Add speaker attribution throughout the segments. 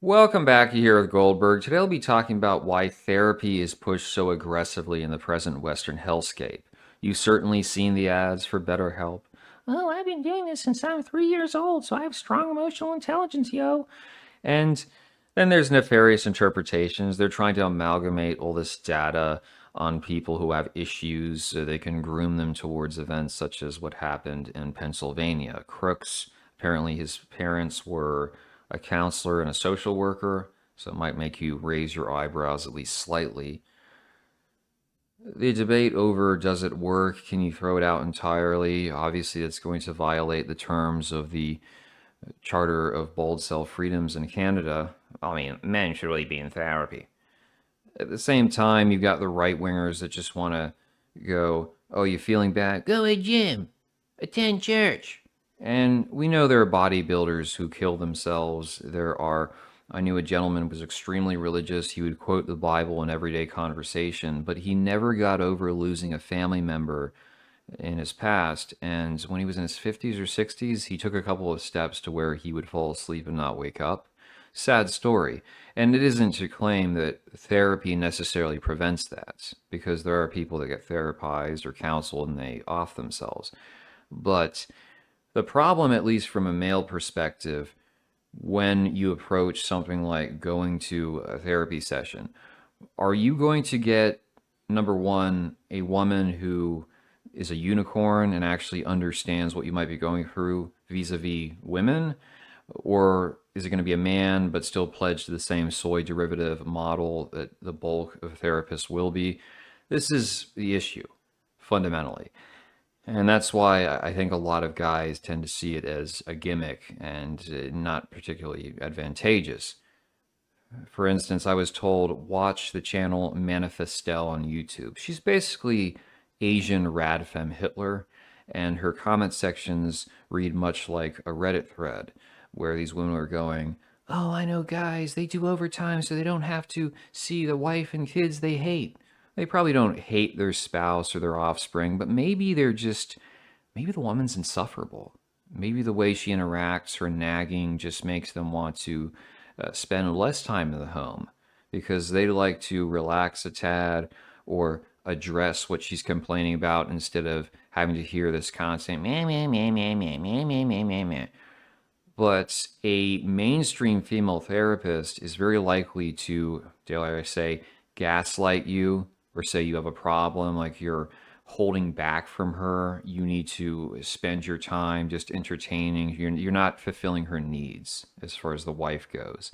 Speaker 1: Welcome back here with Goldberg. Today I'll be talking about why therapy is pushed so aggressively in the present Western hellscape. You've certainly seen the ads for BetterHelp. Oh, I've been doing this since I'm 3 years old, so I have strong emotional intelligence, yo. And then there's nefarious interpretations. They're trying to amalgamate all this data on people who have issues so they can groom them towards events such as what happened in Pennsylvania. Crooks, apparently his parents were a counselor and a social worker, so it might make you raise your eyebrows at least slightly. The debate over does it work, can you throw it out entirely? Obviously, it's going to violate the terms of the Charter of Bold Self Freedoms in Canada. I mean, men should really be in therapy. At the same time, you've got the right wingers that just want to go, oh, you feeling bad? Go to a gym, attend church. And we know there are bodybuilders who kill themselves. I knew a gentleman who was extremely religious. He would quote the Bible in everyday conversation, but he never got over losing a family member in his past. And when he was in his 50s or 60s, he took a couple of steps to where he would fall asleep and not wake up. Sad story. And it isn't to claim that therapy necessarily prevents that, because there are people that get therapized or counseled and they off themselves. But the problem, at least from a male perspective, when you approach something like going to a therapy session, are you going to get, number one, a woman who is a unicorn and actually understands what you might be going through vis-a-vis women? Or is it going to be a man but still pledged to the same soy derivative model that the bulk of therapists will be? This is the issue, fundamentally. And that's why I think a lot of guys tend to see it as a gimmick and not particularly advantageous. For instance, I was told, watch the channel Manifestel on YouTube. She's basically Asian radfem Hitler, and her comment sections read much like a Reddit thread where these women are going, oh, I know guys, they do overtime so they don't have to see the wife and kids they hate. They probably don't hate their spouse or their offspring, but maybe maybe the woman's insufferable. Maybe the way she interacts, her nagging, just makes them want to spend less time in the home because they like to relax a tad or address what she's complaining about instead of having to hear this constant meh, meh, meh, meh, meh, meh, meh, meh, meh, meh. But a mainstream female therapist is very likely to, dare I say, gaslight you or say you have a problem, like you're holding back from her. You need to spend your time just entertaining. You're not fulfilling her needs as far as the wife goes.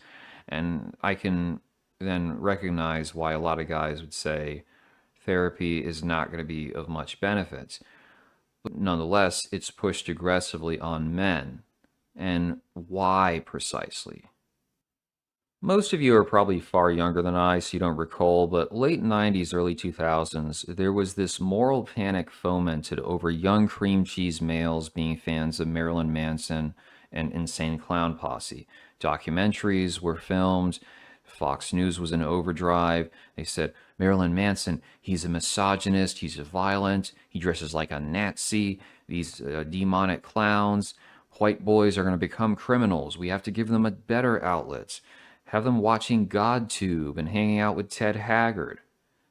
Speaker 1: And I can then recognize why a lot of guys would say therapy is not going to be of much benefit. But nonetheless, it's pushed aggressively on men. And why precisely? Most of you are probably far younger than I, so you don't recall, but late 90s, early 2000s, there was this moral panic fomented over young cream cheese males being fans of Marilyn Manson and Insane Clown Posse. Documentaries were filmed. Fox News was in overdrive. They said, Marilyn Manson, he's a misogynist, he's violent, he dresses like a Nazi, these demonic clowns. White boys are going to become criminals. We have to give them a better outlets. Have them watching GodTube and hanging out with Ted Haggard.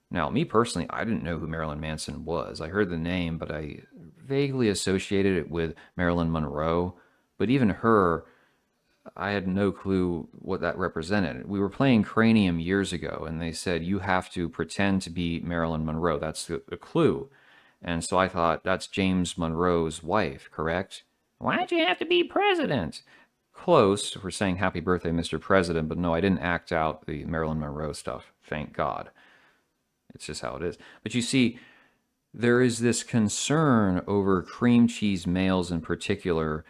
Speaker 1: Now, me personally, I didn't know who Marilyn Manson was. I heard the name, but I vaguely associated it with Marilyn Monroe. But even her, I had no clue what that represented. We were playing Cranium years ago, and they said, you have to pretend to be Marilyn Monroe. That's the clue. And so I thought, that's James Monroe's wife, correct? Why'd you have to be president? Close for saying happy birthday, Mr. President, but no, I didn't act out the Marilyn Monroe stuff. Thank God. It's just how it is. But you see, there is this concern over cream cheese males in particular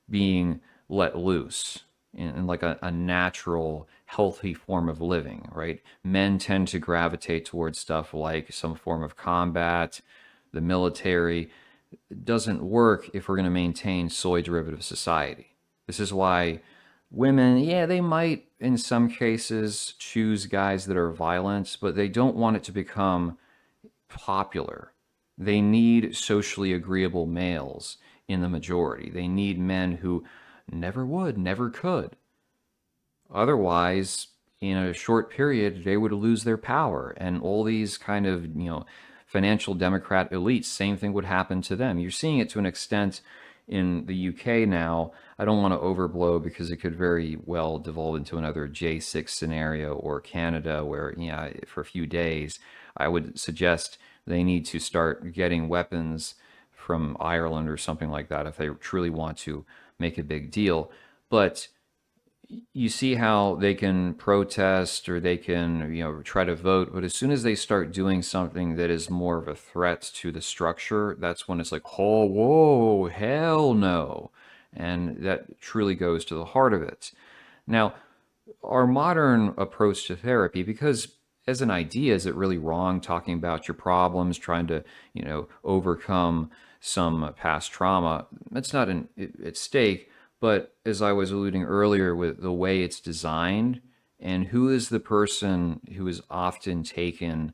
Speaker 1: being let loose in like a natural, healthy form of living, right? Men tend to gravitate towards stuff like some form of combat, the military. It doesn't work if we're going to maintain soy derivative society. This is why women, yeah, they might in some cases choose guys that are violent, but they don't want it to become popular. They need socially agreeable males in the majority. They need men who never would, never could. Otherwise, in a short period, they would lose their power. And all these kind of, financial Democrat elites, same thing would happen to them. You're seeing it to an extent in the UK now. I don't want to overblow because it could very well devolve into another J6 scenario, or Canada, where, yeah, for a few days, I would suggest they need to start getting weapons from Ireland or something like that if they truly want to make a big deal. But you see how they can protest, or they can, try to vote, but as soon as they start doing something that is more of a threat to the structure, that's when it's like, oh, whoa, hell no. And that truly goes to the heart of it. Now, our modern approach to therapy, because as an idea, is it really wrong talking about your problems, trying to, overcome some past trauma? That's not at stake. But as I was alluding earlier, with the way it's designed, and who is the person who is often taken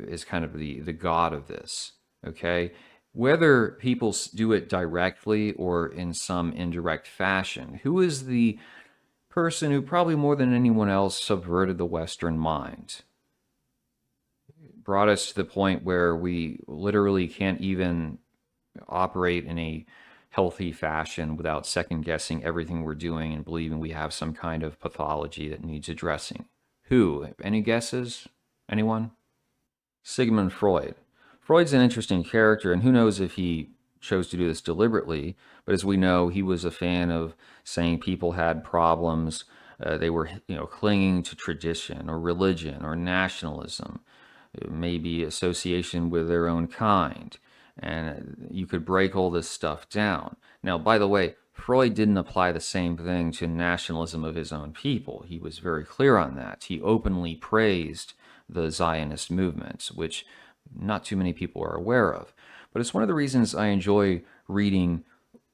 Speaker 1: as kind of the god of this, okay? Whether people do it directly or in some indirect fashion, who is the person who probably more than anyone else subverted the Western mind, brought us to the point where we literally can't even operate in a healthy fashion without second guessing everything we're doing and believing we have some kind of pathology that needs addressing? Who? Any guesses? Anyone? Sigmund Freud. Freud's an interesting character, and who knows if he chose to do this deliberately, but as we know, he was a fan of saying people had problems. They were, clinging to tradition or religion or nationalism, maybe association with their own kind. And you could break all this stuff down. Now, by the way, Freud didn't apply the same thing to nationalism of his own people. He was very clear on that. He openly praised the Zionist movement, which not too many people are aware of. But it's one of the reasons I enjoy reading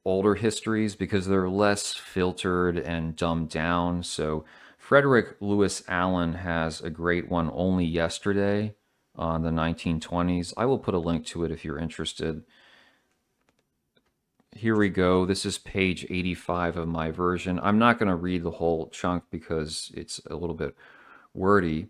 Speaker 1: older histories, because they're less filtered and dumbed down. So Frederick Lewis Allen has a great one, Only Yesterday, on the 1920s. I will put a link to it if you're interested. Here we go. This is page 85 of my version. I'm not going to read the whole chunk because it's a little bit wordy.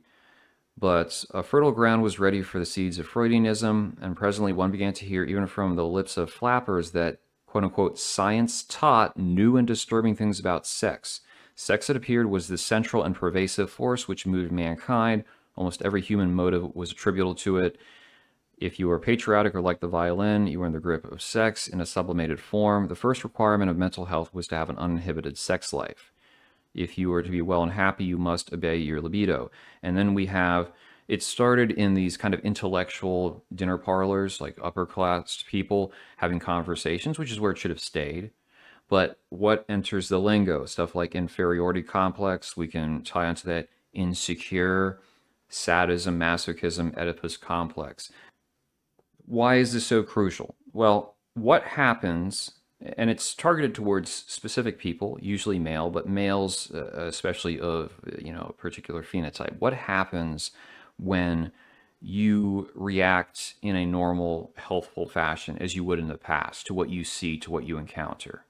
Speaker 1: But a fertile ground was ready for the seeds of Freudianism, and presently one began to hear, even from the lips of flappers, that quote unquote science taught new and disturbing things about sex. Sex, it appeared, was the central and pervasive force which moved mankind. Almost every human motive was attributable to it. If you were patriotic or like the violin, you were in the grip of sex in a sublimated form. The first requirement of mental health was to have an uninhibited sex life. If you were to be well and happy, you must obey your libido. And then we have, it started in these kind of intellectual dinner parlors, like upper class people having conversations, which is where it should have stayed. But what enters the lingo? Stuff like inferiority complex, we can tie onto that, insecure, sadism, masochism, Oedipus complex. Why is this so crucial? Well, what happens, and it's targeted towards specific people, usually male, but males, especially of, a particular phenotype. What happens when you react in a normal, healthful fashion as you would in the past to what you see, to what you encounter?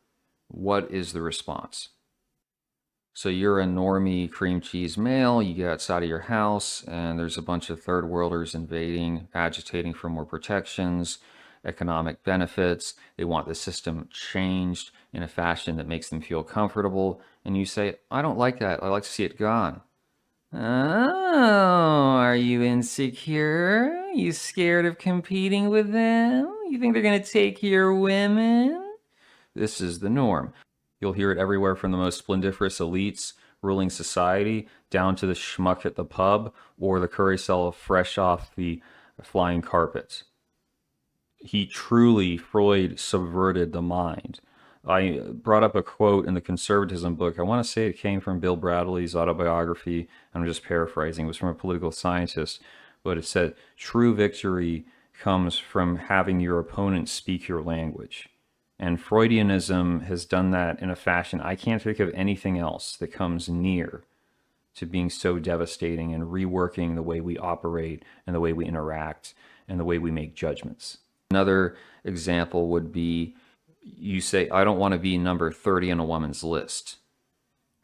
Speaker 1: What is the response? So you're a normie cream cheese male, you get outside of your house, and there's a bunch of third worlders invading, agitating for more protections, economic benefits. They want the system changed in a fashion that makes them feel comfortable. And you say, I don't like that. I like to see it gone. Oh, are you insecure? You scared of competing with them? You think they're going to take your women? This is the norm. You'll hear it everywhere, from the most splendiferous elites ruling society down to the schmuck at the pub or the curry seller fresh off the flying carpet. He truly, Freud subverted the mind. I brought up a quote in the conservatism book. I want to say it came from Bill Bradley's autobiography. I'm just paraphrasing. It was from a political scientist, but it said, true victory comes from having your opponent speak your language. And Freudianism has done that in a fashion I can't think of anything else that comes near to being so devastating and reworking the way we operate and the way we interact and the way we make judgments. Another example would be, you say, I don't want to be number 30 on a woman's list.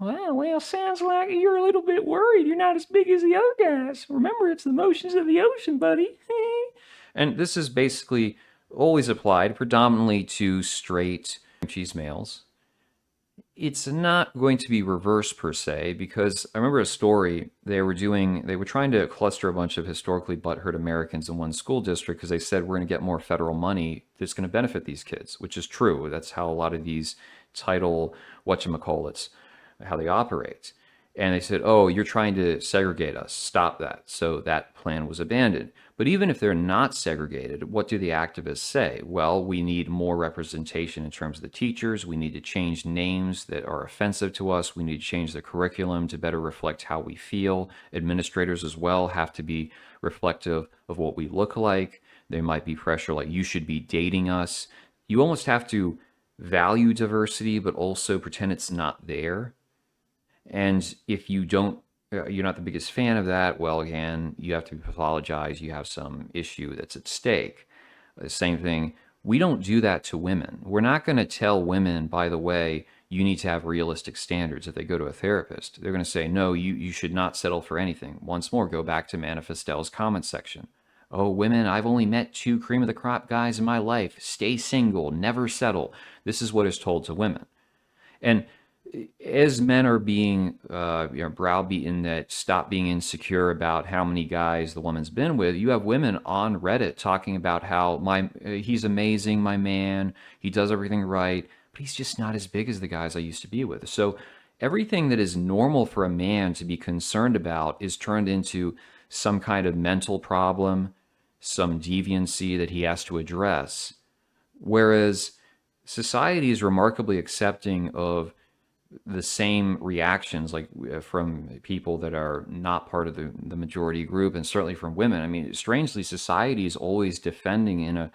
Speaker 1: Well, sounds like you're a little bit worried. You're not as big as the other guys. Remember, it's the motions of the ocean, buddy. And this is basically always applied predominantly to straight cheese males. It's not going to be reversed per se, because I remember a story they were trying to cluster a bunch of historically butthurt Americans in one school district because they said we're going to get more federal money that's going to benefit these kids, which is true. That's how a lot of these title whatchamacallits, how they operate. And they said, oh, you're trying to segregate us. Stop that. So that plan was abandoned. But even if they're not segregated, what do the activists say? Well, we need more representation in terms of the teachers. We need to change names that are offensive to us. We need to change the curriculum to better reflect how we feel. Administrators as well have to be reflective of what we look like. There might be pressure like, you should be dating us. You almost have to value diversity, but also pretend it's not there. And if you don't, you're not the biggest fan of that, well, again, you have to apologize. You have some issue that's at stake. The same thing, we don't do that to women. We're not going to tell women, by the way, you need to have realistic standards if they go to a therapist. They're going to say, no, you should not settle for anything. Once more, go back to Manifestel's comment section. Oh, women, I've only met 2 cream of the crop guys in my life. Stay single, never settle. This is what is told to women. And as men are being browbeaten that stop being insecure about how many guys the woman's been with, you have women on Reddit talking about how he's amazing, my man, he does everything right, but he's just not as big as the guys I used to be with. So everything that is normal for a man to be concerned about is turned into some kind of mental problem, some deviancy that he has to address. Whereas society is remarkably accepting of the same reactions, like from people that are not part of the majority group, and certainly from women. I mean, strangely, society is always defending in a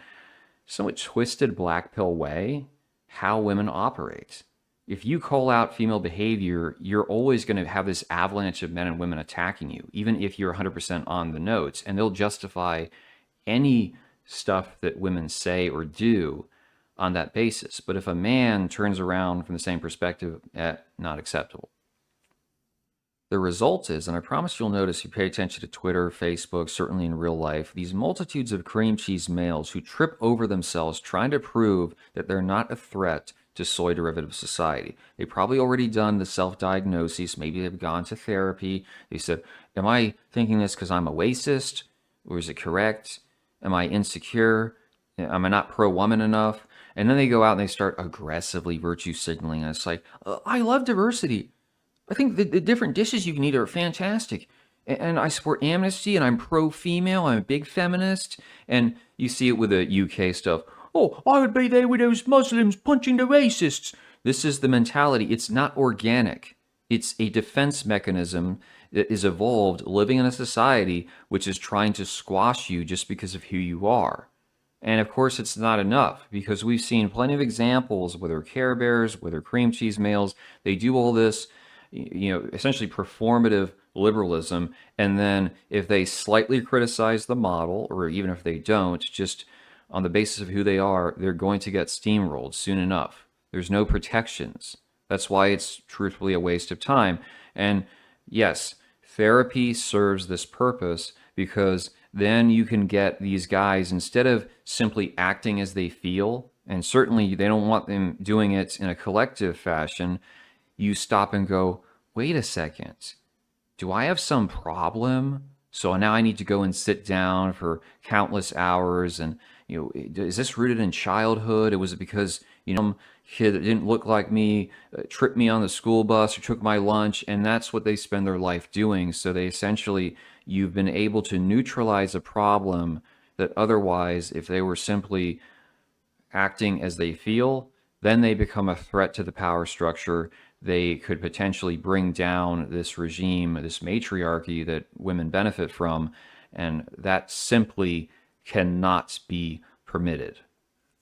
Speaker 1: somewhat twisted black pill way how women operate. If you call out female behavior, you're always going to have this avalanche of men and women attacking you, even if you're 100% on the notes, and they'll justify any stuff that women say or do on that basis. But if a man turns around from the same perspective, not acceptable. The result is, and I promise you'll notice if you pay attention to Twitter, Facebook, certainly in real life, these multitudes of cream cheese males who trip over themselves trying to prove that they're not a threat to soy derivative society. They've probably already done the self-diagnosis. Maybe they've gone to therapy. They said, am I thinking this because I'm a racist? Or is it correct? Am I insecure? Am I not pro-woman enough? And then they go out and they start aggressively virtue signaling. And it's like, I love diversity. I think the different dishes you can eat are fantastic. And I support amnesty, and I'm pro-female. I'm a big feminist. And you see it with the UK stuff. Oh, I would be there with those Muslims punching the racists. This is the mentality. It's not organic. It's a defense mechanism that is evolved living in a society which is trying to squash you just because of who you are. And of course, it's not enough, because we've seen plenty of examples, whether Care Bears, whether cream cheese males, they do all this, essentially performative liberalism. And then if they slightly criticize the model, or even if they don't, just on the basis of who they are, they're going to get steamrolled soon enough. There's no protections. That's why it's truthfully a waste of time. And yes, therapy serves this purpose, because then you can get these guys, instead of simply acting as they feel, and certainly they don't want them doing it in a collective fashion, you stop and go, wait a second, do I have some problem? So now I need to go and sit down for countless hours, and is this rooted in childhood? Or was it because some kid that didn't look like me tripped me on the school bus or took my lunch? And that's what they spend their life doing. So they essentially, you've been able to neutralize a problem that otherwise, if they were simply acting as they feel, then they become a threat to the power structure. They could potentially bring down this regime, this matriarchy that women benefit from, and that simply cannot be permitted.